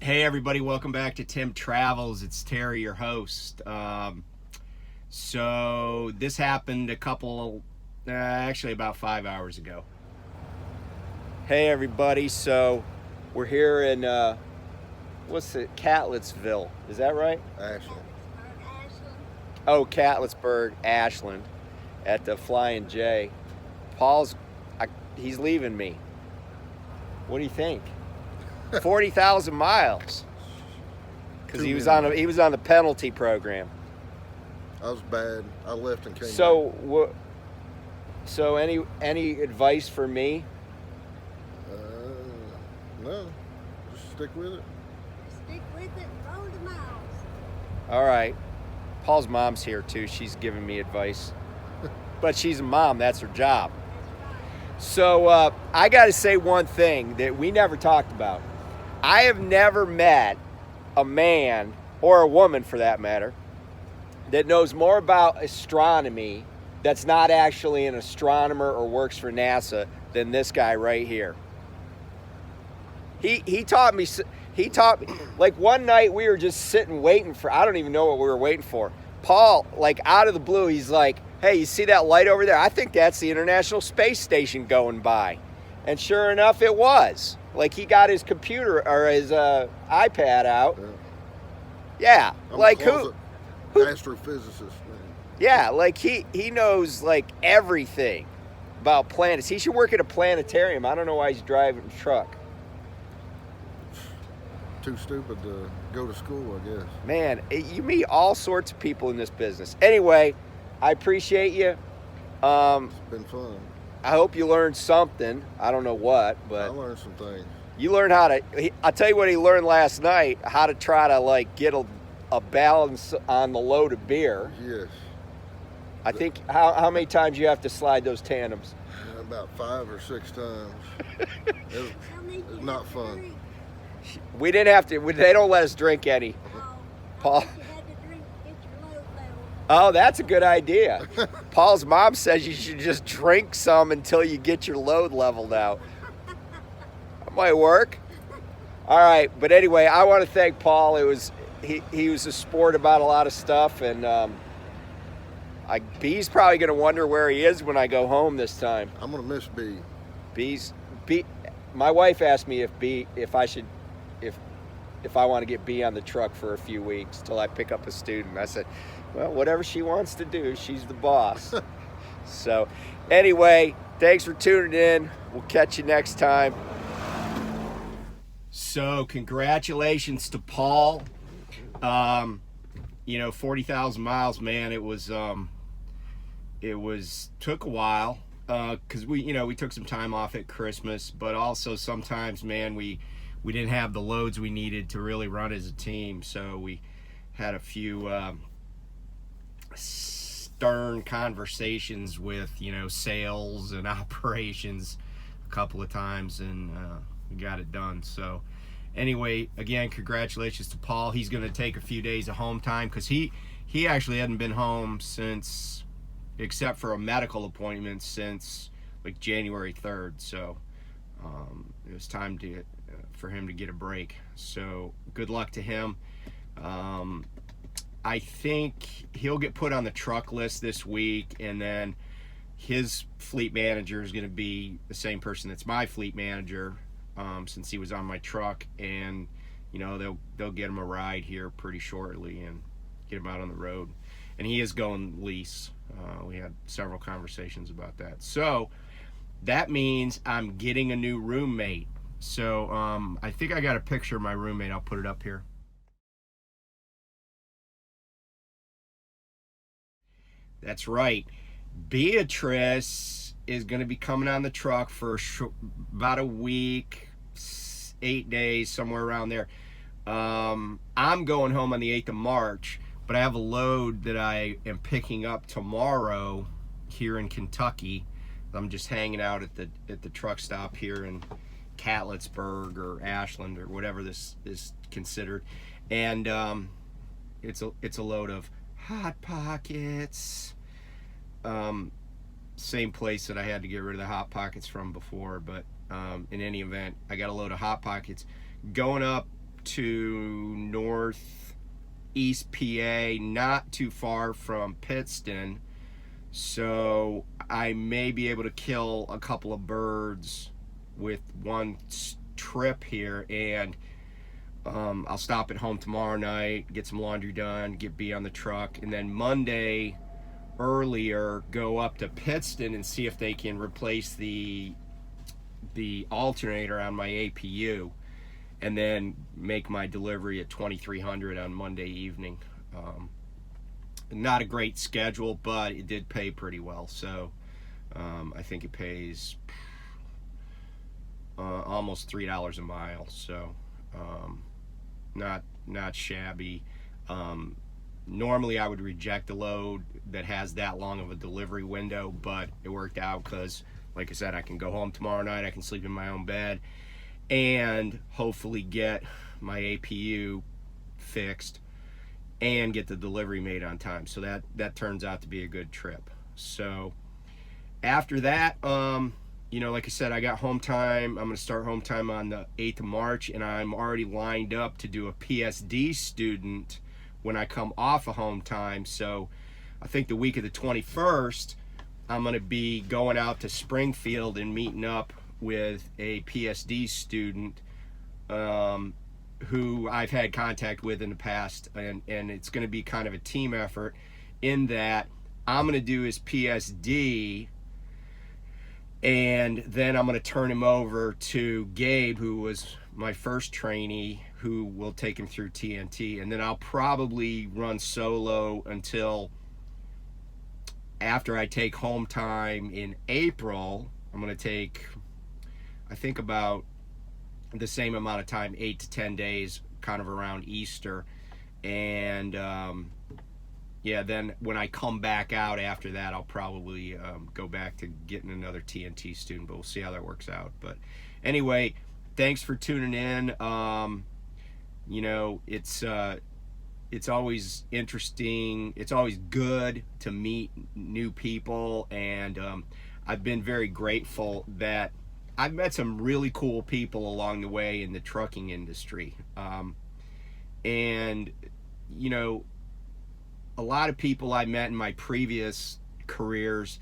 Hey everybody, welcome back to Tim Travels. It's Terry, your host. So this happened actually about 5 hours ago. Hey everybody, so we're here in, what's it, Catletsville, is that right? Ashland. Oh, Catletsburg, Ashland, at the Flying J. He's leaving me. What do you think? 40,000 miles. Because he was on the penalty program. I was bad. I left and came back. So any advice for me? No. Just stick with it. Stick with it, roll the miles. All right. Paul's mom's here too. She's giving me advice. But she's a mom. That's her job. So I got to say one thing that we never talked about. I have never met a man, or a woman for that matter, that knows more about astronomy that's not actually an astronomer or works for NASA than this guy right here. He taught me, like one night we were just sitting waiting for, I don't even know what we were waiting for. Paul, like out of the blue, he's like, hey, you see that light over there? I think that's the International Space Station going by. And sure enough, it was. Like he got his computer or his iPad out. Yeah, I'm like a who? astrophysicist, man. Yeah, like he knows like everything about planets. He should work at a planetarium. I don't know why he's driving a truck. Too stupid to go to school, I guess. Man, you meet all sorts of people in this business. Anyway, I appreciate you. It's been fun. I hope you learned something. I don't know what, I but learned some things. you learned how to. I'll tell you what he learned last night: how to try to like get a balance on the load of beer. Yes. I think how many times you have to slide those tandems? About 5 or 6 times. It's not fun. We didn't have to. They don't let us drink any. Paul. You had to drink, get your load level. Oh, that's a good idea. Paul's mom says you should just drink some until you get your load leveled out. That might work. All right, but anyway, I want to thank Paul. He was a sport about a lot of stuff, and B's probably going to wonder where he is when I go home this time. I'm going to miss B. My wife asked me if I want to get B on the truck for a few weeks till I pick up a student. I said, well, whatever she wants to do, she's the boss. So anyway, thanks for tuning in. We'll catch you next time. So congratulations to Paul. 40,000 miles, man. It took a while because we took some time off at Christmas, but also sometimes, man, we didn't have the loads we needed to really run as a team. So we had a few stern conversations with, sales and operations a couple of times, and we got it done. So anyway, again, congratulations to Paul. He's going to take a few days of home time because he actually hadn't been home since, except for a medical appointment, since like January 3rd. So it was time for him to get a break. So good luck to him. I think he'll get put on the truck list this week, and then his fleet manager is going to be the same person that's my fleet manager, since he was on my truck, and they'll get him a ride here pretty shortly and get him out on the road. And he is going lease. We had several conversations about that. So that means I'm getting a new roommate. So I think I got a picture of my roommate. I'll put it up here. That's right. Beatrice is going to be coming on the truck for about a week, 8 days, somewhere around there. I'm going home on the 8th of March, but I have a load that I am picking up tomorrow here in Kentucky. I'm just hanging out at the truck stop here in Catletsburg or Ashland or whatever this is considered, and it's a load of Hot Pockets. Same place that I had to get rid of the Hot Pockets from before, but in any event, I got a load of Hot Pockets going up to northeast PA, not too far from Pittston. So I may be able to kill a couple of birds with one trip here, and I'll stop at home tomorrow night, get some laundry done, get B on the truck, and then Monday earlier go up to Pittston and see if they can replace the alternator on my APU, and then make my delivery at 2300 on Monday evening. Not a great schedule, but it did pay pretty well. So I think it pays almost $3 a mile. So not shabby. Normally I would reject a load that has that long of a delivery window, but it worked out because, like I said, I can go home tomorrow night, I can sleep in my own bed, and hopefully get my APU fixed and get the delivery made on time. So that turns out to be a good trip. So after that, you know, like I said, I got home time. I'm going to start home time on the 8th of March, and I'm already lined up to do a PSD student when I come off of home time. So I think the week of the 21st, I'm going to be going out to Springfield and meeting up with a PSD student who I've had contact with in the past, and it's going to be kind of a team effort in that I'm going to do his PSD, and then I'm going to turn him over to Gabe, who was my first trainee, who will take him through TNT, and then I'll probably run solo until after I take home time in April. I'm going to take, I think, about the same amount of time, 8 to 10 days, kind of around Easter. And yeah, then when I come back out after that, I'll probably go back to getting another TNT student, but we'll see how that works out. But anyway, thanks for tuning in. You know, it's always interesting. It's always good to meet new people, and I've been very grateful that I've met some really cool people along the way in the trucking industry. And, you know, a lot of people I met in my previous careers,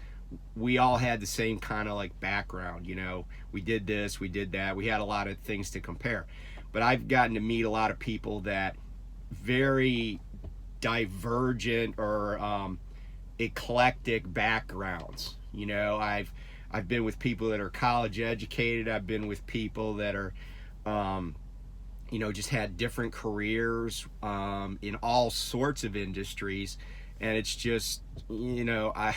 we all had the same kind of like background. You know, we did this, we did that. We had a lot of things to compare. But I've gotten to meet a lot of people that very divergent or eclectic backgrounds. You know, I've been with people that are college educated. I've been with people that are, you know, just had different careers in all sorts of industries. And it's just, you know, I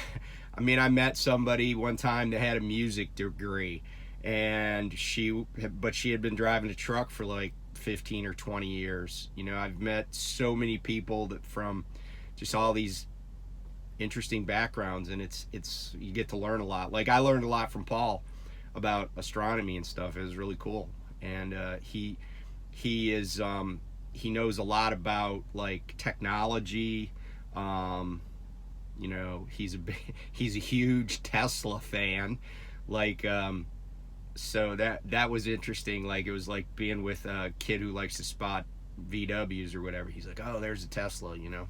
mean, I met somebody one time that had a music degree, and she had been driving a truck for like 15 or 20 years. You know, I've met so many people that from just all these interesting backgrounds, and it's you get to learn a lot. Like, I learned a lot from Paul about astronomy and stuff. It was really cool. And he is he knows a lot about like technology. You know, he's a huge Tesla fan. Like, so that was interesting. Like, it was like being with a kid who likes to spot VWs or whatever. He's like, oh, there's a Tesla, you know.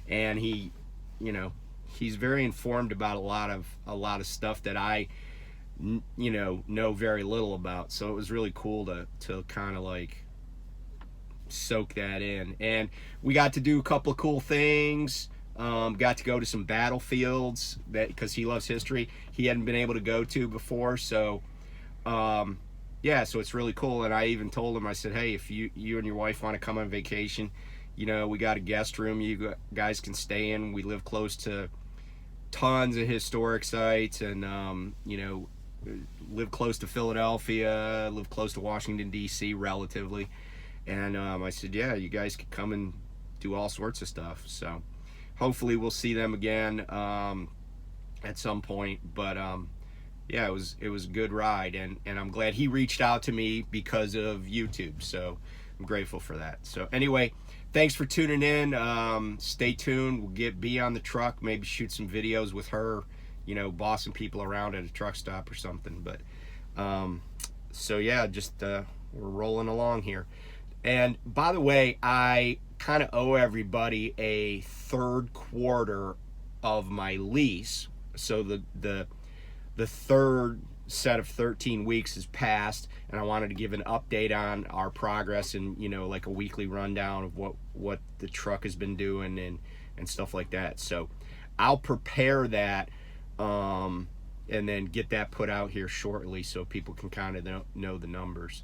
And he, you know, he's very informed about a lot of stuff that I, you know very little about. So it was really cool to kind of like soak that in. And we got to do a couple of cool things. Got to go to some battlefields that, because he loves history, he hadn't been able to go to before. So yeah, so it's really cool. And I even told him, I said, hey, if you and your wife want to come on vacation, you know, we got a guest room you guys can stay in. We live close to tons of historic sites, and you know, live close to Philadelphia, live close to Washington D.C. relatively. And I said, yeah, you guys could come and do all sorts of stuff. So hopefully we'll see them again at some point. But yeah, it was a good ride, and I'm glad he reached out to me because of YouTube. So I'm grateful for that. So anyway, thanks for tuning in. Stay tuned. We'll get B on the truck, maybe shoot some videos with her, you know, bossing people around at a truck stop or something. But so yeah, just we're rolling along here. And by the way, I kind of owe everybody a third quarter of my lease. So the third set of 13 weeks has passed, and I wanted to give an update on our progress and, you know, like a weekly rundown of what the truck has been doing and stuff like that. So I'll prepare that and then get that put out here shortly so people can kind of know the numbers.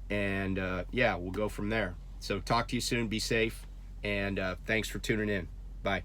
And yeah, we'll go from there. So talk to you soon. Be safe, and thanks for tuning in. Bye.